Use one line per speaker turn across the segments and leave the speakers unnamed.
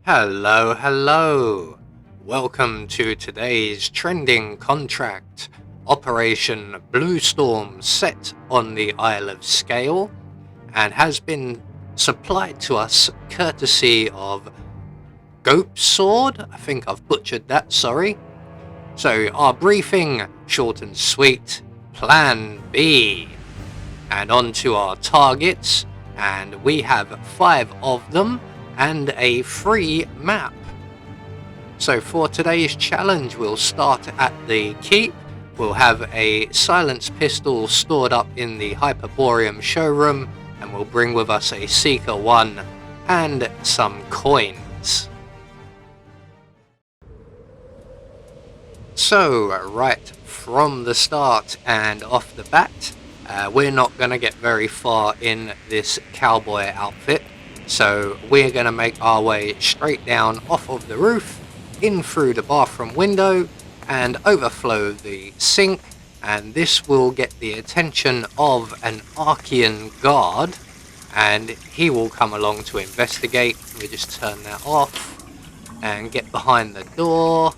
Hello, hello. Welcome to today's trending contract, Operation Bluestorm, set on the Isle of Scale, and has been supplied to us courtesy of Goat Sword. I think I've butchered that, sorry. So our briefing, short and sweet, Plan B. And on to our targets, and we have 5 of them and a free map. So for today's challenge, we'll start at the keep. We'll have a silenced pistol stored up in the Hyperboreum showroom, and we'll bring with us a Seeker 1 and some coins. So right from the start and off the bat, we're not going to get very far in this cowboy outfit. So we're going to make our way straight down off of the roof, in through the bathroom window, and overflow the sink. And this will get the attention of an Archean guard, and he will come along to investigate. We just turn that off and get behind the door.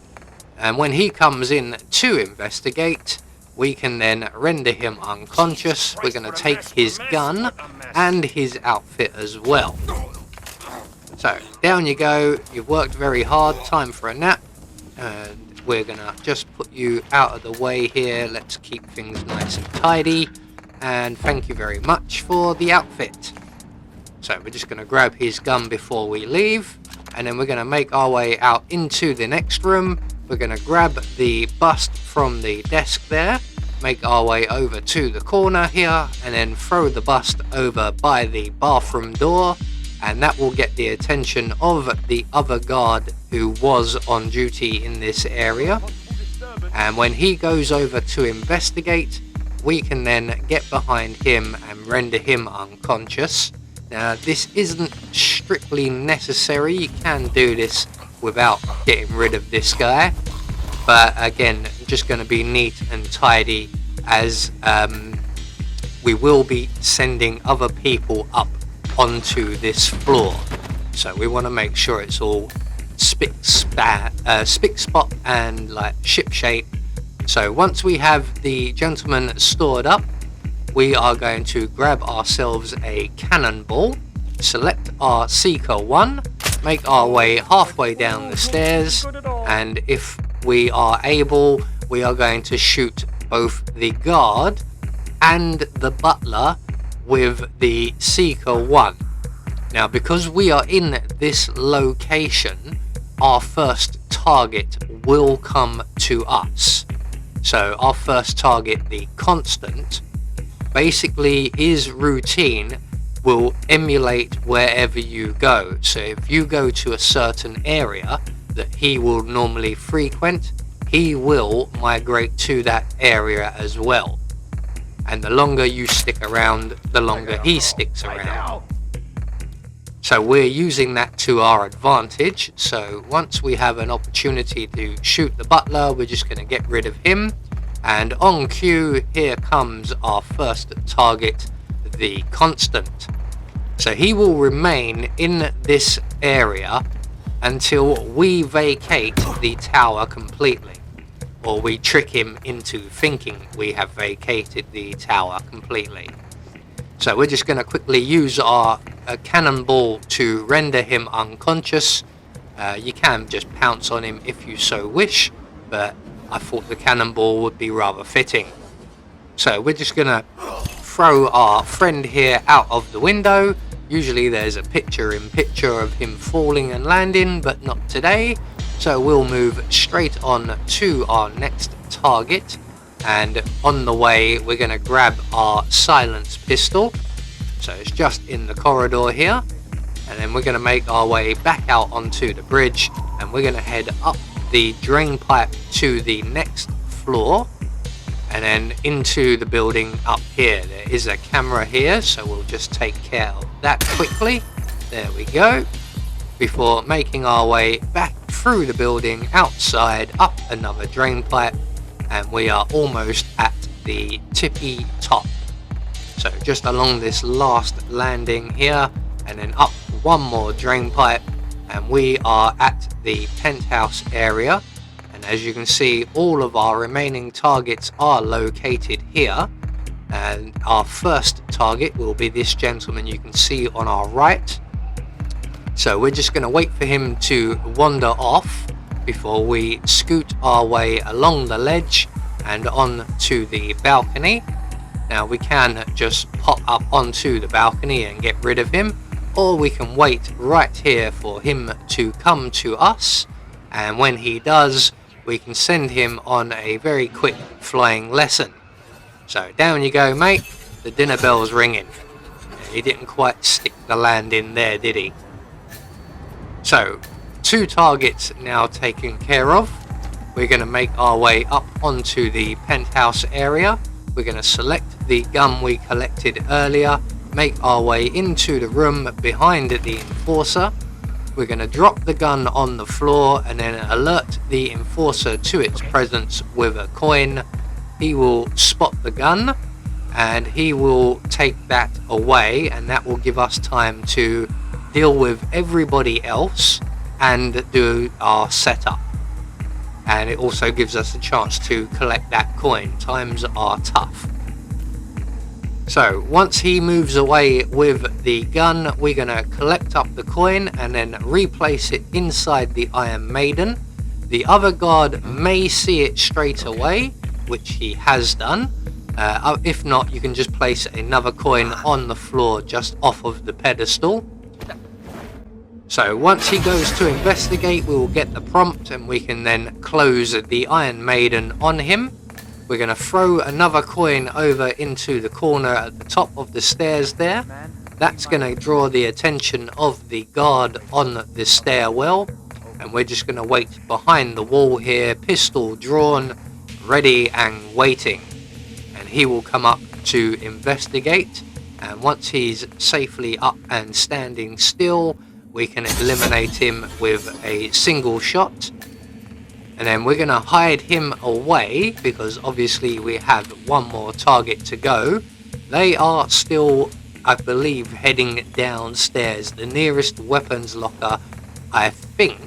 And when he comes in to investigate, we can then render him unconscious. We're going to take his gun and his outfit as well. So down you go. You've worked very hard. Time for a nap. And we're going to just put you out of the way here. Let's keep things nice and tidy. And thank you very much for the outfit. So we're just going to grab his gun before we leave. And then we're going to make our way out into the next room. We're going to grab the bust from the desk there, make our way over to the corner here, and then throw the bust over by the bathroom door, and that will get the attention of the other guard who was on duty in this area. And when he goes over to investigate, we can then get behind him and render him unconscious. Now, this isn't strictly necessary. You can do this without getting rid of this guy, but again, just going to be neat and tidy, as we will be sending other people up onto this floor, so we want to make sure it's all spick spot and like ship shape. So once we have the gentleman stored up, we are going to grab ourselves a cannonball, select our Seeker 1, make our way halfway down the stairs, and if we are able, we are going to shoot both the guard and the butler with the Seeker 1. Now, because we are in this location, our first target will come to us. So our first target, the Constant, basically his routine will emulate wherever you go. So if you go to a certain area that he will normally frequent, he will migrate to that area as well. And the longer you stick around, the longer he sticks around. So we're using that to our advantage. So once we have an opportunity to shoot the butler, we're just going to get rid of him. And on cue, here comes our first target, the Constant. So he will remain in this area until we vacate the tower completely, or we trick him into thinking we have vacated the tower completely. So we're just going to quickly use our cannonball to render him unconscious. You can just pounce on him if you so wish, but I thought the cannonball would be rather fitting. So we're just going to throw our friend here out of the window. Usually there's a picture-in-picture of him falling and landing, but not today. So we'll move straight on to our next target. And on the way, we're going to grab our silenced pistol. So it's just in the corridor here. And then we're going to make our way back out onto the bridge. And we're going to head up the drain pipe to the next floor. And then into the building up here. There is a camera here, so we'll just take care of that quickly. There we go. Before making our way back through the building, outside, up another drain pipe, and we are almost at the tippy top. So just along this last landing here, and then up one more drain pipe, and we are at the penthouse area, and as you can see, all of our remaining targets are located here, and our first target will be this gentleman you can see on our right. So we're just going to wait for him to wander off before we scoot our way along the ledge and on to the balcony. Now we can just pop up onto the balcony and get rid of him, or we can wait right here for him to come to us, and when he does, we can send him on a very quick flying lesson. So down you go, mate. The dinner bell's ringing. He didn't quite stick the landing there, did he? So 2 targets now taken care of. We're going to make our way up onto the penthouse area. We're going to select the gun we collected earlier, make our way into the room behind the enforcer. We're going to drop the gun on the floor and then alert the enforcer to its presence with a coin. He will spot the gun and he will take that away, and that will give us time to deal with everybody else and do our setup. And it also gives us a chance to collect that coin. Times are tough. So once he moves away with the gun, we're going to collect up the coin and then replace it inside the Iron Maiden. The other guard may see it straight away, which he has done. If not, you can just place another coin on the floor just off of the pedestal. So once he goes to investigate, we will get the prompt and we can then close the Iron Maiden on him. We're going to throw another coin over into the corner at the top of the stairs there. That's going to draw the attention of the guard on the stairwell, and we're just going to wait behind the wall here, pistol drawn, ready and waiting. And he will come up to investigate, and once he's safely up and standing still, we can eliminate him with a single shot. And then we're going to hide him away because obviously we have one more target to go. They are still, I believe, heading downstairs. The nearest weapons locker, I think,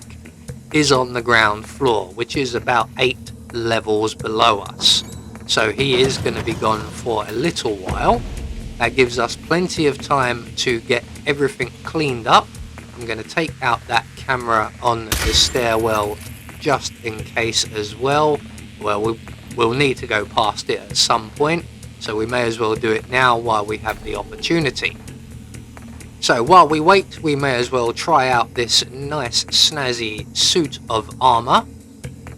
is on the ground floor, which is about 8 levels below us. So he is going to be gone for a little while. That gives us plenty of time to get everything cleaned up. I'm going to take out that camera on the stairwell just in case as well. Well, we'll need to go past it at some point, so we may as well do it now while we have the opportunity. So while we wait, we may as well try out this nice snazzy suit of armor.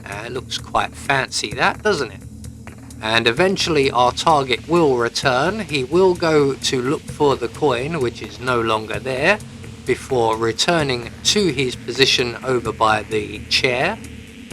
It looks quite fancy, that, doesn't it? And eventually our target will return. He will go to look for the coin, which is no longer there, before returning to his position over by the chair.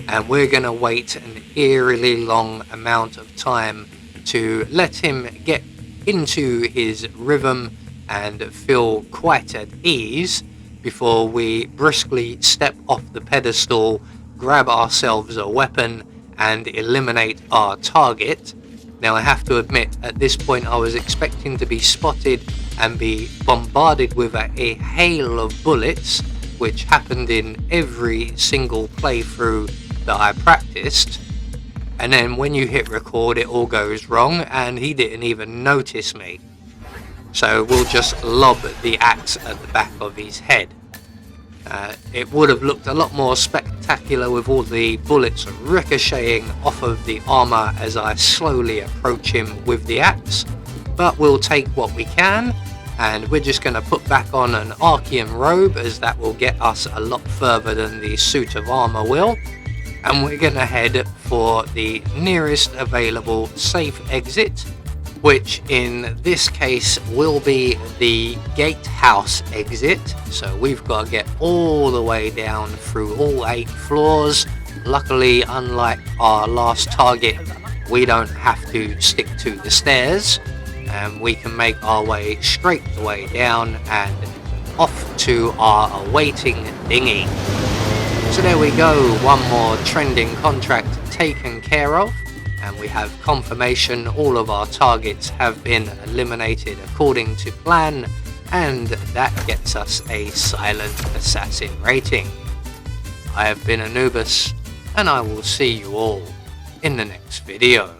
And we're going to wait an eerily long amount of time to let him get into his rhythm and feel quite at ease before we briskly step off the pedestal, grab ourselves a weapon and eliminate our target. Now I have to admit, at this point I was expecting to be spotted and be bombarded with a hail of bullets, which happened in every single playthrough that I practiced, and then when you hit record it all goes wrong and he didn't even notice me. So we'll just lob the axe at the back of his head. It would have looked a lot more spectacular with all the bullets ricocheting off of the armor as I slowly approach him with the axe, but we'll take what we can, and we're just going to put back on an Archean robe as that will get us a lot further than the suit of armor will, and we're going to head for the nearest available safe exit, which in this case will be the gatehouse exit. So we've got to get all the way down through all 8 floors. Luckily, unlike our last target, we don't have to stick to the stairs, and we can make our way straight the way down and off to our awaiting dinghy. So there we go, one more trending contract taken care of, and we have confirmation all of our targets have been eliminated according to plan, and that gets us a Silent Assassin rating. I have been Anubis, and I will see you all in the next video.